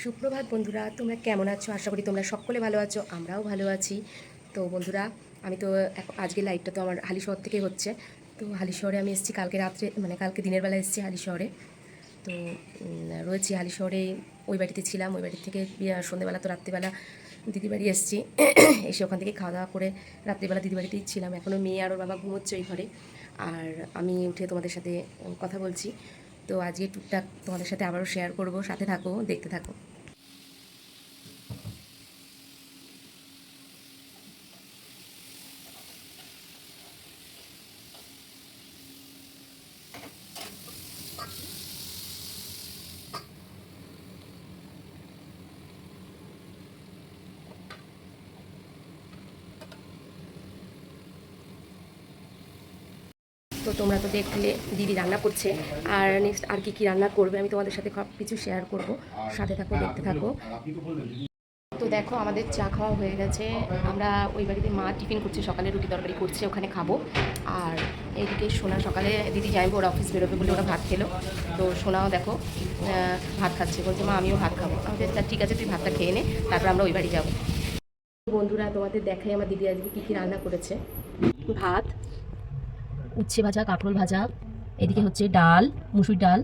সুপ্রভাত বন্ধুরা, তোমরা কেমন আছো? আশা করি তোমরা সকলে ভালো আছো, আমরাও ভালো আছি। তো বন্ধুরা, আমি তো আজকে লাইভটা তো আমার হালিশহর থেকে হচ্ছে। তো হালিশহরে আমি এসেছি কালকে রাত্রে, মানে কালকে দিনের বেলা এসেছি হালিশহরে। তো রয়েছি হালিশহরে, ওই বাড়িতে ছিলাম। ওই বাড়ি থেকে সন্ধ্যেবেলা তো রাত্রিবেলা দিদি বাড়ি এসেছি। এসে ওখান থেকে খাওয়া দাওয়া করে রাত্রিবেলা দিদি বাড়িতেই ছিলাম। এখনও মেয়ে আর ওর বাবা ঘুমোচ্ছে ওই ঘরে, আর আমি উঠে তোমাদের সাথে কথা বলছি। তো আজকে টুকটাক তোমাদের সাথে আবারও শেয়ার করব, সাথে থাকো, দেখতে থাকো। তো তোমরা তো দেখলে দিদি রান্না করছে, আর নেক্সট আর কি রান্না করবে আমি তোমাদের সাথে সব কিছু শেয়ার করব, সাথে থাকো, দেখতে থাকো। তো দেখো, আমাদের চা খাওয়া হয়ে গেছে। আমরা ওই বাড়িতে মা টিফিন করছে, সকালে রুটি তরকারি করছে, ওখানে খাবো। আর এইদিকে সোনা সকালে দিদি যাইবো, ওরা অফিস বেরোবে বলে ওরা ভাত খেলো। তো সোনাও দেখো ভাত খাচ্ছে, বলছে মা আমিও ভাত খাবো। আমি বলছি ঠিক আছে, তুই ভাতটা খেয়ে নে, তারপর আমরা ওই বাড়ি যাবো। বন্ধুরা, তোমাদের দেখাই আমার দিদি আজকে কী কী রান্না করেছে। ভাত, উচ্ছে ভাজা, কাঁকরোল ভাজা, এদিকে হচ্ছে ডাল, মুসুর ডাল,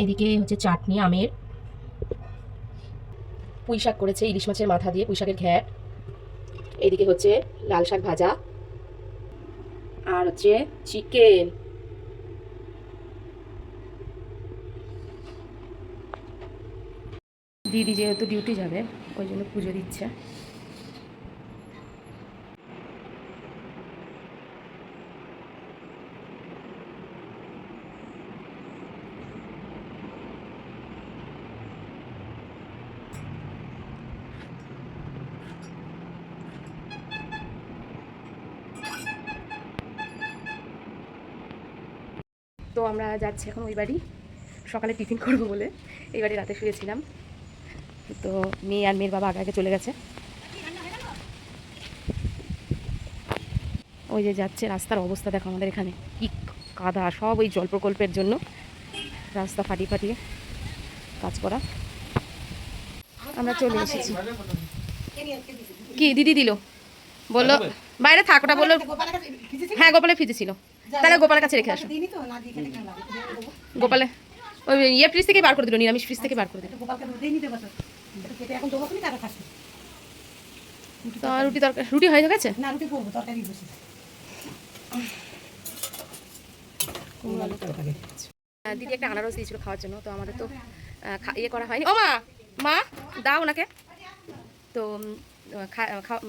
এদিকে হচ্ছে চাটনি আমের, পুঁই শাক করেছে ইলিশ মাছের মাথা দিয়ে, পুঁই শাকের ঘ্যাট, এদিকে হচ্ছে লাল শাক ভাজা, আর হচ্ছে চিকেন। দিদি যেহেতু ডিউটি যাবে, ওই জন্য পুজো দিচ্ছে। তো আমরা যাচ্ছি এখন ওই বাড়ি, সকালে টিফিন করবো বলে। এই বাড়ি রাতে শুয়েছিলাম। তো মেয়ে আর মেয়ের বাবা আগে আগে চলে গেছে। ওই যে যাচ্ছে, রাস্তার অবস্থা দেখো আমাদের এখানে কি কাদা, সব ওই জল প্রকল্পের জন্য রাস্তা ফাটিয়ে ফাটিয়ে কাজ করা। আমরা চলে এসেছি। কি দিদি দিল, বললো বাইরে থাক, ওটা বললো হ্যাঁ গোপালের ফ্রিজে ছিল, তাহলে গোপালের কাছে রেখে আসো। গোপালে ওই ইয়ে ফ্রিজ থেকে বার করে দিল, নিরামিষ ফ্রিজ থেকে বার করে দিল। রুটি তরকারি, রুটি হয়ে গেছে না, রুটি করবো, তরকারি বসে। দিদি একটা আনারস দিয়েছিল খাওয়ার জন্য, তো আমাদের তো ইয়ে করা হয়নি। ও মা, মা দাও ওনাকে। তো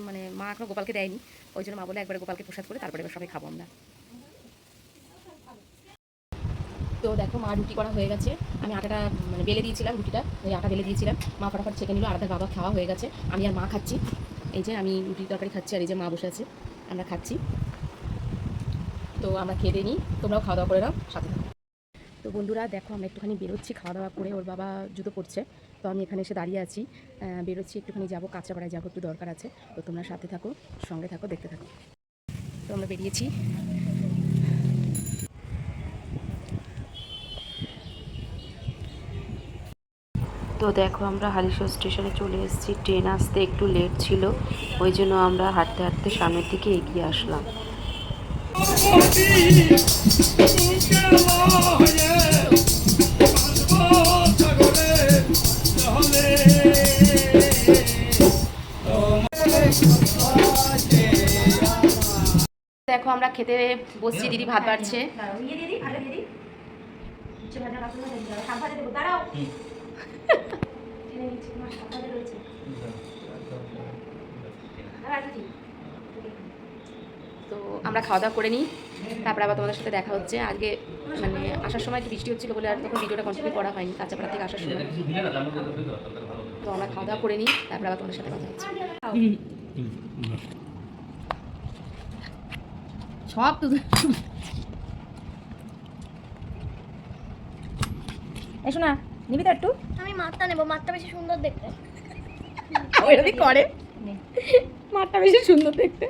মানে মা এখনো গোপালকে দেয়নি, ওই জন্য মা বলে একবারে গোপালকে প্রসাদ করে তারপরে এবার সবাই খাবো আমরা। তো দেখো, মা রুটি করা হয়ে গেছে। আমি আটাটা মানে বেলে দিয়েছিলাম, রুটিটা ওই আটা বেলে দিয়েছিলাম, মা ফটাফট ছেঁকে নিল। আলাদা বাবা খাওয়া হয়ে গেছে, আমি আর মা খাচ্ছি। এই যে আমি রুটি তরকারি খাচ্ছি, আর এই যে মা বসে আছে, আমরা খাচ্ছি। তো আমরা খেয়ে দিই, তোমরাও খাওয়া দাওয়া করে নাও, সাথে থাকো। তো বন্ধুরা দেখো, আমরা একটুখানি বেরোচ্ছি খাওয়া দাওয়া করে, ওর বাবা জুতো পড়ছে, তো আমি এখানে এসে দাঁড়িয়ে আছি। বেরোচ্ছি, একটুখানি যাবো, কাঁচরাপাড়ায় যাবো, একটু দরকার আছে। তো তোমরা সাথে থাকো, সঙ্গে থাকো, দেখতে থাকো। তো আমরা বেরিয়েছি। তো দেখো, আমরা হালিশহর স্টেশনে চলে এসেছি। ট্রেন আসতে একটু লেট ছিল, ওই জন্য আমরা হাঁটতে হাঁটতে সামনের দিকে এগিয়ে আসলাম। দেখো আমরা খেতে বসছি, দিদি ভাত বাড়ছে। তো আমরা খাওয়া দাওয়া করে নিই, তারপর আবার তোমাদের সাথে দেখা হচ্ছে। আজকে মানে আসার সময় একটু বৃষ্টি হচ্ছিলো বলে আর তখন ভিডিওটা কন্টিনিউ করা হয়নি, কাঁচাপাড়া থেকে আসার সময়। তো আমরা খাওয়া দাওয়া করে নিই, তারপর আবার তোমাদের সাথে কথা হচ্ছে। সব তো এসো না, নিবি তো একটু। আমি মাছটা নেবো, মাছটা বেশি সুন্দর দেখতে। ওইরকমই করে, মাঠটা বেশি সুন্দর দেখতে।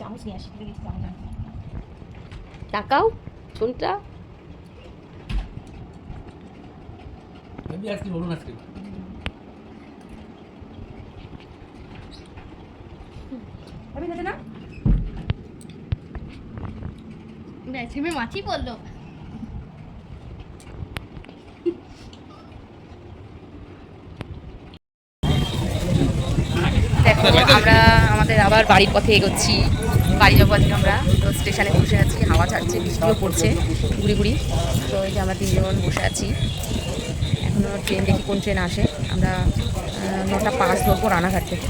চামচ নিয়ে আসি, তাকাও শুনটা। বেবি আইসক্রিম বলুন আইসক্রিম আমি খেতে না আইসক্রিমে মাছি পড়লো। দেখো আমরা আমাদের আবার বাড়ির পথে এগোচ্ছি। বাড়ি যাবো আজকে আমরা। তো স্টেশনে বসে আছি, হাওয়া ছাড়ছে, বৃষ্টিও পড়ছে গুড়ি গুড়ি। তো এই যে আমরা তিনজন বসে আছি। এখনও ট্রেন দেখি কোন ট্রেন আসে। আমরা 9:05 ধরবো রানাঘাট থেকে।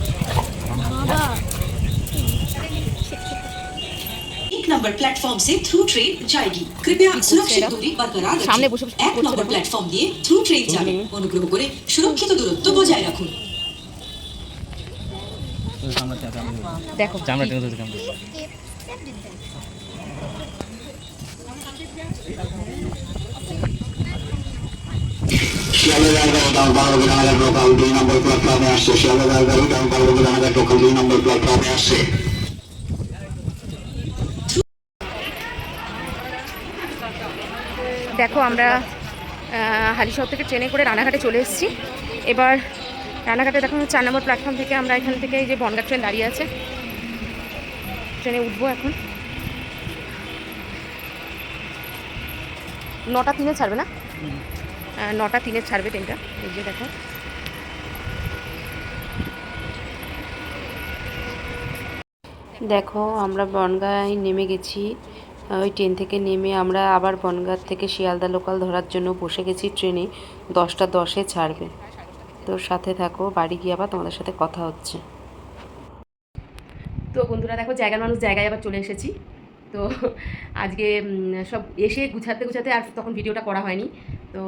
एक नंबर प्लेटफॉर्म से थ्रू ट्रेन जाएगी। कृपया सुरक्षित এরা? दूरी बरकरार সামনে रखें। বসে বসে কি এক করছে নম্বর দেখো। প্ল্যাটফর্ম দিয়ে থ্রু ট্রেন যাবে। অনুগ্রহ করে সুরক্ষিত দূরত্ব বজায় রাখুন। দেখো চামড়া কি- টেনে ধরতে কেমন শিয়ালদা এগারোটার 12 রানাঘাট লোকাল 2 নম্বর প্ল্যাটফর্মে আসছে। শিয়ালদা এগারোটার 12 রানাঘাট লোকাল 2 নম্বর প্ল্যাটফর্মে আসছে। দেখো আমরা হালিশহর থেকে ট্রেনে করে রানাঘাটে চলে এসেছি। এবার রানাঘাটে দেখো 4 নম্বর প্ল্যাটফর্ম থেকে আমরা এখান থেকে এই যে বনগাঁ ট্রেন দাঁড়িয়ে আছে, ট্রেনে উঠবো এখন। 9:03 ছাড়বে না? 9:03 ছাড়বে ট্রেনটা। এই যে দেখো দেখো আমরা বনগাঁয় নেমে গেছি। ওই ট্রেন থেকে নেমে আমরা আবার বনগাঁ থেকে শিয়ালদা লোকাল ধরার জন্য বসে গেছি ট্রেনে। 10:10-এ ছাড়বে। তো সাথে থাকো, বাড়ি গিয়ে আবার তোমাদের সাথে কথা হচ্ছে। তো বন্ধুরা দেখো জায়গার মানুষ জায়গায় আবার চলে এসেছি। তো আজকে সব এসে গুছাতে গুছাতে আর তখন ভিডিওটা করা হয়নি। তো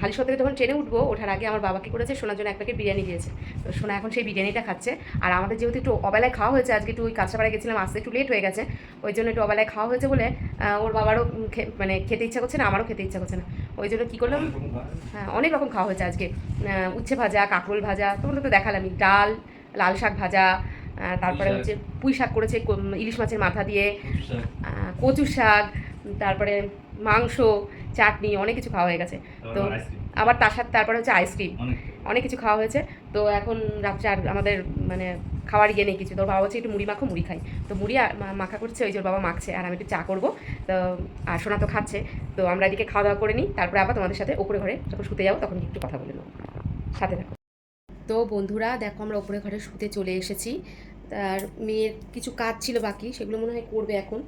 হালিশহর থেকে যখন ট্রেনে উঠবো, ওঠার আগে আমার বাবা কী করেছে, সোনার জন্য 1 প্যাকেট বিরিয়ানি দিয়েছে। তো সোনা এখন সেই বিরিয়ানিটা খাচ্ছে। আর আমাদের যেহেতু একটু অবেলায় খাওয়া হয়েছে, আজকে একটু ওই কাঁচরাপাড়ায় গেছিলাম, আসতে একটু লেট হয়ে গেছে, ওই জন্য একটু অবেলায় খাওয়া হয়েছে বলে ওর বাবারও মানে খেতে ইচ্ছা করছে না, আমারও খেতে ইচ্ছা করছে না। ওই জন্য কী করলাম, হ্যাঁ অনেক রকম খাওয়া হয়েছে আজকে। উচ্ছে ভাজা, কাঁকরোল ভাজা, তোমাদের তো দেখালামই, ডাল, লাল শাক ভাজা, তারপরে হচ্ছে পুঁই শাক করেছে ইলিশ মাছের মাথা দিয়ে, কচু শাক, তারপরে মাংস, চাটনি, অনেক কিছু খাওয়া হয়ে গেছে। তো আবার তার সাথে তারপরে হচ্ছে আইসক্রিম, অনেক কিছু খাওয়া হয়েছে। তো এখন রাত্রে আর আমাদের মানে খাওয়ার ইয়ে নেই কিছু। তোর বাবা হচ্ছে একটু মুড়ি মাখো, মুড়ি খাই। তো মুড়ি মাখা করছে, ওই যে ওর বাবা মাখছে, আর আমি একটু চা করবো। তো আর সোনা তো খাচ্ছে। তো আমরা এদিকে খাওয়া দাওয়া করে নিই, তারপরে আবার তোমাদের সাথে ওপরে ঘরে যখন শুতে যাবো তখন একটু কথা বলে নেবো। সাথে থাকো। তো বন্ধুরা দেখো আমরা ওপরে ঘরে শুতে চলে এসেছি। তার মেয়ের কিছু কাজ ছিল বাকি, সেগুলো মনে হয় করবে এখন,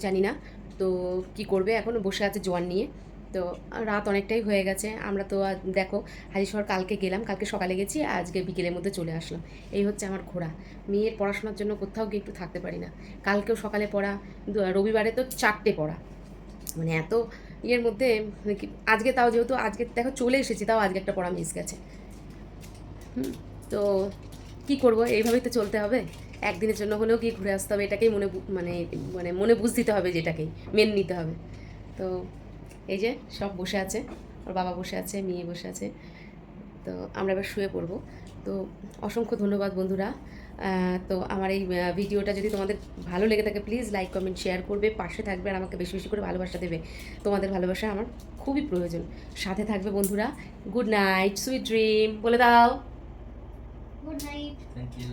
জানি না। তো কি করবে এখন, বসে আছে জোয়ান নিয়ে। তো রাত অনেকটাই হয়ে গেছে। আমরা তো দেখো হালিশহর কালকে গেলাম, কালকে সকালে গেছি, আজকে বিকেলের মধ্যে চলে আসলাম। এই হচ্ছে আমার ঘোরা। মেয়ের পড়াশোনার জন্য কোথাও গিয়ে একটু থাকতে পারি না। কালকেও সকালে পড়া, রবিবারে তো 4টে পড়া, মানে এত ইয়ের মধ্যে আজকে তাও যেহেতু আজকে দেখো চলে এসেছি, তাও আজকে একটা পড়া মিস গেছে। তো কি করব, এইভাবেই তো চলতে হবে। একদিনের জন্য হলেও কি ঘুরে আসতে হবে, এটাকেই মনে বুঝ দিতে হবে, যেটাকেই মেনে নিতে হবে। তো এই যে সব বসে আছে, ওর বাবা বসে আছে, মেয়ে বসে আছে। তো আমরা এবার শুয়ে পড়বো। তো অসংখ্য ধন্যবাদ বন্ধুরা। তো আমার এই ভিডিওটা যদি তোমাদের ভালো লেগে থাকে, প্লিজ লাইক কমেন্ট শেয়ার করবে, পাশে থাকবে, আর আমাকে বেশি বেশি করে ভালোবাসা দেবে। তোমাদের ভালোবাসা আমার খুবই প্রয়োজন। সাথে থাকবে বন্ধুরা। গুড নাইট, সুইট ড্রিম বলে দাও। Good night. Thank you